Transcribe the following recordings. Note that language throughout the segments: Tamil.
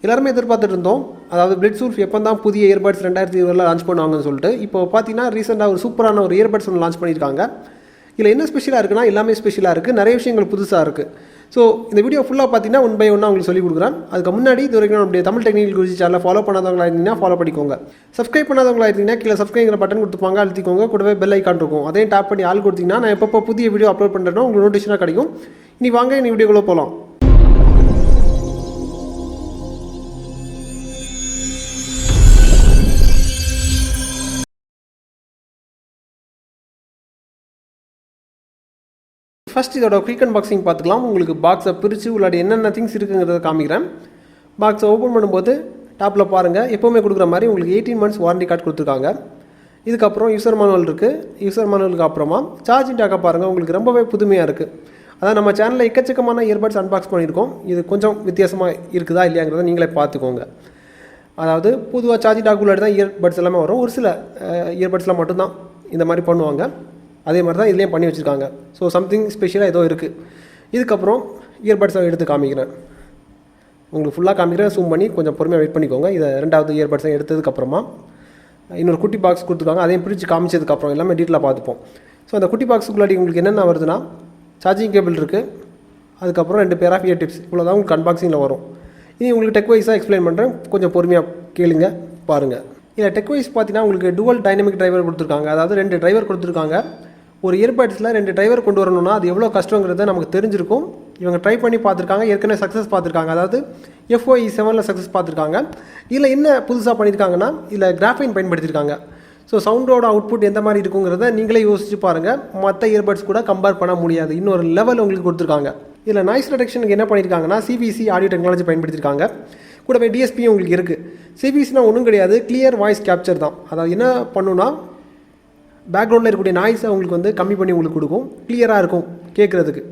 எல்லாருமே எதிர்பார்த்துட்டு இருந்தோம். அதாவது Blitzwolf எப்போ தான் புதிய இயர்பட்ஸ் 2020 லான்ச் பண்ணுவாங்கன்னு சொல்லிட்டு. இப்போ பார்த்தீங்கன்னா ரீசெண்டாக ஒரு சூப்பரான ஒரு இயர்பட்ஸ் ஒன்று லான்ச் பண்ணியிருக்காங்க. இதில் என்ன ஸ்பெஷலாக இருக்குன்னா எல்லாமே ஸ்பெஷலாக இருக்குது, நிறைய விஷயங்கள் புதுசாக இருக்குது. ஸோ இந்த வீடியோ ஃபுல்லாக பார்த்தீங்கன்னா 1 by 1 உங்களுக்கு சொல்லிக் கொடுக்குறேன். அதுக்கு முன்னாடி இது வரைக்கும் நம்முடைய தமிழ் டெக்னிக்கல் குருஜி சேனலை ஃபாலோ பண்ணாதவங்களா இருந்தீங்கன்னா ஃபாலோ பண்ணிக்கோங்க. சப்ஸ்கிரைப் பண்ணாதவங்களா இருந்தீங்கன்னா கீழே சப்ஸ்கிரைங்கிற பட்டன் கொடுத்துப்பாங்க, அழுத்திக்கோங்க. கூடவே பெல் ஐக்கான் இருக்கும், அதையும் டேப் பண்ணி ஆள் கொடுத்தீங்கன்னா நான் எப்பப்போ புதிய வீடியோ அப்லோட் பண்ணுறேன்னா உங்களுக்கு நோட்டிஃபிகேஷனாக கிடைக்கும். இனி வாங்க இந்த வீடியோக்குள்ளே போகலாம். ஃபஸ்ட் இதோட குயிக் அன்பாக்சிங் பார்த்துக்கலாம். உங்களுக்கு பாக்ஸை பிரித்து உள்ளாடி என்னென்ன திங்ஸ் இருக்குங்கிறத காமிக்கிறேன். பாக்ஸை ஓப்பன் பண்ணும்போது டாப்பில் பாருங்கள், எப்போவுமே கொடுக்குற மாதிரி உங்களுக்கு 18 months வாரண்டி கார்டு கொடுத்துருக்காங்க. இதுக்கப்புறம் யூசர் மேனுவல் இருக்குது. யூசர் மேனுவலுக்கு அப்புறமா சார்ஜிங் டாக்கை பாருங்கள், உங்களுக்கு ரொம்பவே புதுமையாக இருக்குது. அதான் நம்ம சேனலில் எக்கச்சக்கமான இயர்பட்ஸ் அன்பாக்ஸ் பண்ணியிருக்கோம். இது கொஞ்சம் வித்தியாசமாக இருக்குதா இல்லையாங்கிறத நீங்களே பார்த்துக்கோங்க. அதாவது பொதுவாக சார்ஜிங் டாக் உள்ளாடி தான் இயர்பட்ஸ் எல்லாமே வரும். ஒரு சில இயர்பட்ஸில் மட்டும்தான் இந்த மாதிரி பண்ணுவாங்க. அதே மாதிரி தான் இதுலேயும் பண்ணி வச்சுருக்காங்க. ஸோ சம்திங் ஸ்பெஷலாக ஏதோ இருக்குது. இதுக்கப்புறம் இயர்பட்ஸை எடுத்து காமிக்கிறேன். உங்களுக்கு ஃபுல்லாக காமிக்கிறேன், ஜூம் பண்ணி கொஞ்சம் பொறுமையாக வெயிட் பண்ணிக்கோங்க. இதை ரெண்டாவது இயர்பட்ஸை எடுத்ததுக்கப்புறமா இன்னொரு குட்டி பாக்ஸ் கொடுத்துருக்காங்க, அதையும் பிரித்து காமிச்சதுக்கப்புறம் எல்லாமே டீட்டெயிலாக பார்த்துப்போம். ஸோ அந்த குட்டி பாக்ஸுக்குள்ளாடி உங்களுக்கு என்னென்ன வருதுன்னா சார்ஜிங் கேபிள் இருக்குது, அதுக்கப்புறம் 2 பேர் ஆஃப் இயர் டிப்ஸ், இவ்வளோ தான் உங்களுக்கு அன்பாக்சிங்கில் வரும். இனி உங்களுக்கு டெக் வைஸாக எக்ஸ்பிளைன் பண்ணுறேன், கொஞ்சம் பொறுமையாக கேளுங்க, பாருங்கள். இதில் டெக் வைஸ் பார்த்தீங்கன்னா உங்களுக்கு டுவல் டைனமிக் டிரைவர் கொடுத்துருக்காங்க. அதாவது 2 டிரைவர் கொடுத்துருக்காங்க. ஒரு இயர்பட்ஸில் 2 டிரைவர் கொண்டு வரணும்னா அது எவ்வளோ கஷ்டங்கிறத நமக்கு தெரிஞ்சிருக்கும். இவங்க ட்ரை பண்ணி பார்த்துருக்காங்க, ஏற்கனவே சக்ஸஸ் பார்த்துருக்காங்க. அதாவது FOE7 சக்ஸஸ் பார்த்துருக்காங்க. இதில் என்ன புதுசாக பண்ணியிருக்காங்கன்னா இதில் கிராஃபைன் பயன்படுத்தியிருக்காங்க. ஸோ சவுண்டோட அவுட்புட் எந்த மாதிரி இருக்குங்கிறத நீங்களே யோசிச்சு பாருங்கள். மற்ற இயர்பட்ஸ் கூட கம்பேர் பண்ண முடியாது, இன்னொரு லெவல் உங்களுக்கு கொடுத்துருக்காங்க. இதில் நாய்ஸ் ரிடக்ஷனுக்கு என்ன பண்ணியிருக்காங்கன்னா CBC ஆடியோ டெக்னாலஜி பயன்படுத்தியிருக்காங்க. கூடவே DSP உங்களுக்கு இருக்குது. CBCனா ஒன்றும் கிடையாது, கிளியர் வாய்ஸ் கேப்சர் தான். அதாவது என்ன பண்ணுன்னா பேக்ரவுண்டில் இருக்கக்கூடிய நாய்ஸை உங்களுக்கு வந்து கம்மி பண்ணி உங்களுக்கு கொடுக்கும், கிளியராக இருக்கும் கேட்குறதுக்கு.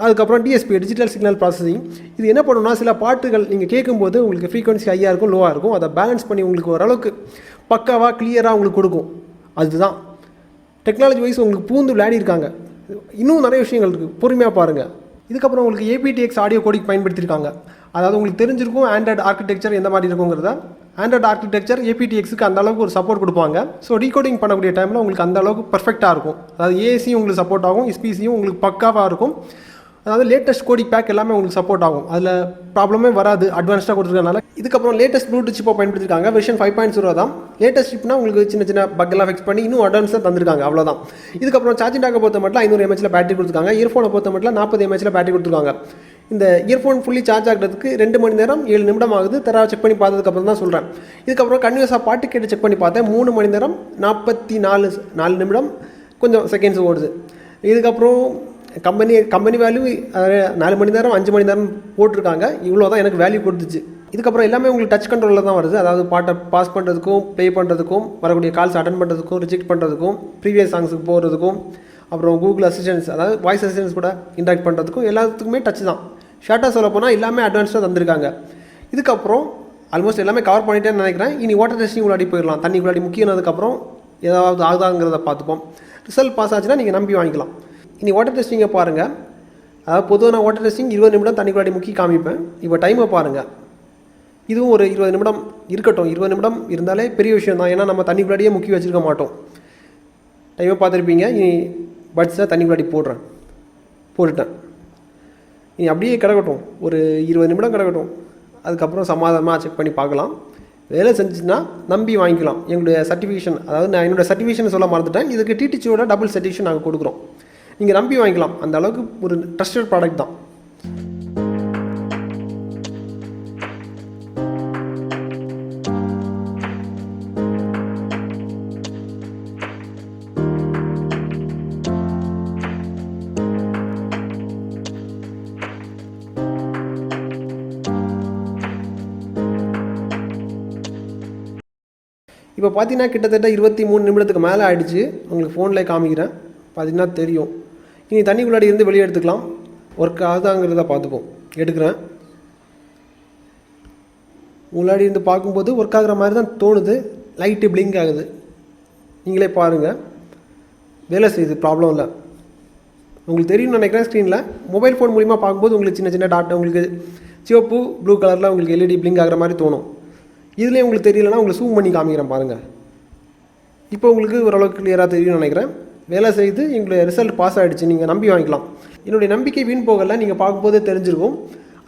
அதுக்கப்புறம் DSP டிஜிட்டல் சிக்னல் ப்ராசஸிங். இது என்ன பண்ணுன்னா சில பாட்டுகள் நீங்கள் கேட்கும்போது உங்களுக்கு ஃப்ரீக்வன்சி ஹையாக இருக்கும், லோவாக இருக்கும், அதை பேலன்ஸ் பண்ணி உங்களுக்கு ஓரளவுக்கு பக்காவாக கிளியராக உங்களுக்கு கொடுக்கும். அதுதான் டெக்னாலஜி வைஸ் உங்களுக்கு பூந்து விளையாடிருக்காங்க. இன்னும் நிறைய விஷயங்கள் இருக்குது, பொறுமையாக பாருங்கள். இதுக்கப்புறம் உங்களுக்கு aptX ஆடியோ கோடிங் பயன்படுத்தியிருக்காங்க. அதாவது உங்களுக்கு தெரிஞ்சிருக்கும் ஆண்ட்ராய்டு ஆர்கிடெக்சர் எந்த மாதிரி இருக்குங்கிறத. ஆண்ட்ராய்டு ஆர்கிடெக்சர் aptXக்கு அந்த அளவுக்கு ஒரு சப்போர்ட் கொடுப்பாங்க. ஸோ டீகோடிங் பண்ணக்கூடிய டைமில் உங்களுக்கு அந்த அளவுக்கு பர்ஃபெக்டாக இருக்கும். அதாவது AACயும் உங்களுக்கு சப்போர்ட் ஆகும், SPCயும் உங்களுக்கு பக்காவாக இருக்கும். அதாவது லேட்டஸ்ட் கோடிங் பேக் எல்லாமே உங்களுக்கு சப்போர்ட் ஆகும், அதில் ப்ராப்ளமே வராது, அட்வான்ஸ்டாக கொடுத்துருக்கனால. இதுக்கப்புறம் லேட்டஸ்ட் ப்ளூடூத் சிப்பை பயன்படுத்திருக்காங்க. வெர்ஷன் 5.0 தான். லேட்டஸ்ட் சிப்னா உங்களுக்கு சின்ன சின்ன பக்கெல்லாம் ஃபிக்ஸ் பண்ணி இன்னும் அட்வான்ஸாக தந்திருக்காங்க, அவ்வளோதான். இதுக்கப்புறம் சார்ஜிங் டாக்கை பொறுத்த மட்டும் 500 mAh பேட்டரி கொடுத்துருக்காங்க. இயர்ஃபோனை பொறுத்த மட்டும் 40 mAh பேட்டரி கொடுத்துருக்காங்க. இந்த இயர்ஃபோன் ஃபுல்லி சார்ஜ் ஆகிறதுக்கு 2 மணி நேரம் 7 நிமிடம் ஆகுது. தரவாக செக் பண்ணி பார்த்ததுக்கப்புறம் தான் சொல்கிறேன். இதுக்கப்புறம் கன்யூஸாக பாட்டு கேட்டு செக் பண்ணி பார்த்தேன், 3 மணி நேரம் 44 நிமிடம் கொஞ்சம் செகண்ட்ஸ் ஓடுது. இதுக்கப்புறம் கம்பெனி வேல்யூ 4 மணி நேரம் 5 மணி நேரம் போட்டிருக்காங்க. இவ்வளோ தான் எனக்கு வேல்யூ கொடுத்துச்சு. இதுக்கப்புறம் எல்லாமே உங்களுக்கு டச் கண்ட்ரோலில் தான் வருது. அதாவது பாட்டை பாஸ் பண்ணுறதுக்கும், ப்ளே பண்ணுறதுக்கும், வரக்கூடிய கால்ஸ் அட்டன் பண்ணுறதுக்கும், ரிஜெக்ட் பண்ணுறதுக்கும், ப்ரீவியஸ் சாங்ஸுக்கு போகிறதுக்கும், அப்புறம் கூகுள் அசிஸ்டன்ஸ் அதாவது வாய்ஸ் அசிஸ்டன்ஸ் கூட இன்ட்ராக்ட் பண்ணுறதுக்கும் எல்லாத்துக்குமே டச் தான். ஷார்ட்டாக சொல்ல போனால் எல்லாமே அட்வான்ஸ்டாக தந்திருக்காங்க. இதுக்கப்புறம் ஆல்மோஸ்ட் எல்லாமே கவர் பண்ணிட்டேன்னு நினைக்கிறேன். இனி வாட்டர் டெஸ்டிங் உள்ளாடி போயிடலாம். தண்ணி உள்ளாடி முக்கியனதுக்கப்புறம் ஏதாவது ஆகுதாங்கிறத பார்த்துப்போம். ரிசல்ட் பாஸ் ஆச்சுன்னா நீங்கள் நம்பி வாங்கிக்கலாம். இனி வாட்டர் டெஸ்டிங்கை பாருங்கள். அதாவது பொதுவாக நான் வாட்டர் டெஸ்டிங் 20 நிமிடம் தண்ணிக்குள்ளாடி முக்கி காமிப்பேன். இப்போ டைமை பாருங்கள். இதுவும் ஒரு 20 நிமிடம் இருக்கட்டும். 20 நிமிடம் இருந்தாலே பெரிய விஷயம் தான், ஏன்னா நம்ம தண்ணிக்குள்ளாடியே முக்கி வச்சுருக்க மாட்டோம். டைமை பார்த்துருப்பீங்க. இனி பட்ஸை தண்ணிக்குள்ளாடி போட்டுட்டேன். இனி அப்படியே கிடக்கட்டும், ஒரு 20 நிமிடம் கிடக்கட்டும். அதுக்கப்புறம் சமாதானமாக செக் பண்ணி பார்க்கலாம். வேலை செஞ்சுன்னா நம்பி வாங்கிக்கலாம். எங்களுடைய சர்டிஃபிகேஷன், அதாவது நான் என்னோடய சர்டிஃபிகேஷன் சொல்ல மறந்துட்டேன், இதுக்கு TTCோட டபுள் சர்டிஃபிகேஷன் நாங்கள் கொடுக்குறோம். நீங்கள் நம்பி வாங்கிக்கலாம். அந்த அளவுக்கு ஒரு ட்ரஸ்டட் ப்ராடக்ட் தான். இப்போ பார்த்தீங்கன்னா கிட்டத்தட்ட 23 நிமிடத்துக்கு மேலே ஆகிடுச்சு. உங்களுக்கு ஃபோனில் காமிக்கிறேன், பார்த்தீங்கன்னா தெரியும். இனி தண்ணிக்குள்ளாடி இருந்து வெளியே எடுத்துக்கலாம். ஒர்க் ஆகுதாங்கிறத பார்த்துப்போம். எடுக்கிறேன். முன்னாடி இருந்து பார்க்கும்போது ஒர்க் ஆகிற மாதிரி தான் தோணுது. லைட்டு பிளிங்க் ஆகுது, நீங்களே பாருங்கள். வேலை செய்யுது, ப்ராப்ளம் இல்லை. உங்களுக்கு தெரியும்னு நினைக்கிறேன். ஸ்க்ரீனில் மொபைல் ஃபோன் மூலிமா பார்க்கும்போது உங்களுக்கு சின்ன சின்ன டாட்டா உங்களுக்கு சிவப்பு ப்ளூ கலரில் உங்களுக்கு எல்இடி பிளிங்க் ஆகிற மாதிரி தோணும். இதுலேயே உங்களுக்கு தெரியலனா உங்களுக்கு ஜூம் பண்ணி காமிக்கிறேன் பாருங்கள். இப்போ உங்களுக்கு ஓரளவுக்கு கிளியராக தெரியும்னு நினைக்கிறேன். வேலை செய்து எங்களுடைய ரிசல்ட் பாஸ் ஆகிடுச்சு, நீங்கள் நம்பி வாங்கிக்கலாம். என்னுடைய நம்பிக்கை வீண் போகலை, நீங்கள் பார்க்கும்போதே தெரிஞ்சிருக்கும்.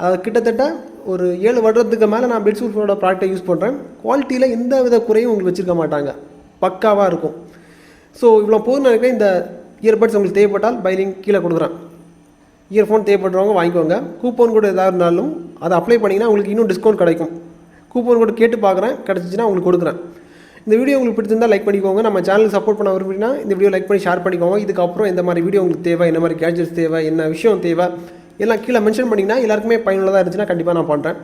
அது கிட்டத்தட்ட ஒரு 7 வருடத்துக்கு மேலே நான் பிளிட்ஸ்வொல்ஃபோட ப்ராடக்டை யூஸ் பண்ணுறேன். குவாலிட்டியில் எந்த வித குறையும் உங்களுக்கு வச்சுருக்க மாட்டாங்க, பக்காவாக இருக்கும். ஸோ இவ்வளோ போதும் நினைக்கிறேன். இந்த இயர்பட்ஸ் உங்களுக்கு தேவைப்பட்டால் பை லிங்க் கீழே கொடுக்குறேன். இயர்ஃபோன் தேவைப்படுறவங்க வாங்கிக்கோங்க. கூப்பன் கூட எதாவது இருந்தாலும் அதை அப்ளை பண்ணிங்கன்னா உங்களுக்கு இன்னும் டிஸ்கவுண்ட் கிடைக்கும். கூப்பன் கூட கேட்டு பார்க்குறேன், கிடச்சிச்சின்னா உங்களுக்கு கொடுக்குறேன். இந்த வீடியோ உங்களுக்கு பிடிச்சிருந்தால் லைக் பண்ணிக்கோங்க. நம்ம சேனலுக்கு சப்போர்ட் பண்ண விரும்பினா இந்த வீடியோ லைக் பண்ணி ஷேர் பண்ணிக்கோங்க. இதுக்கப்புறம் இந்த மாதிரி வீடியோ உங்களுக்கு தேவை, என்ன மாதிரி கேட்ஜெட்ஸ் தேவை, என்ன விஷயம் தேவை எல்லாம் கீழே மென்ஷன் பண்ணிங்கன்னா எல்லாருக்குமே பயனுள்ளதாக இருந்துச்சுன்னா கண்டிப்பாக நான் பண்ணுறேன்.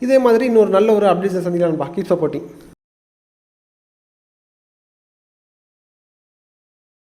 இதே மாதிரி இன்னொரு நல்ல ஒரு அப்டேட்ஸை சந்திக்கலாம். Keep supporting.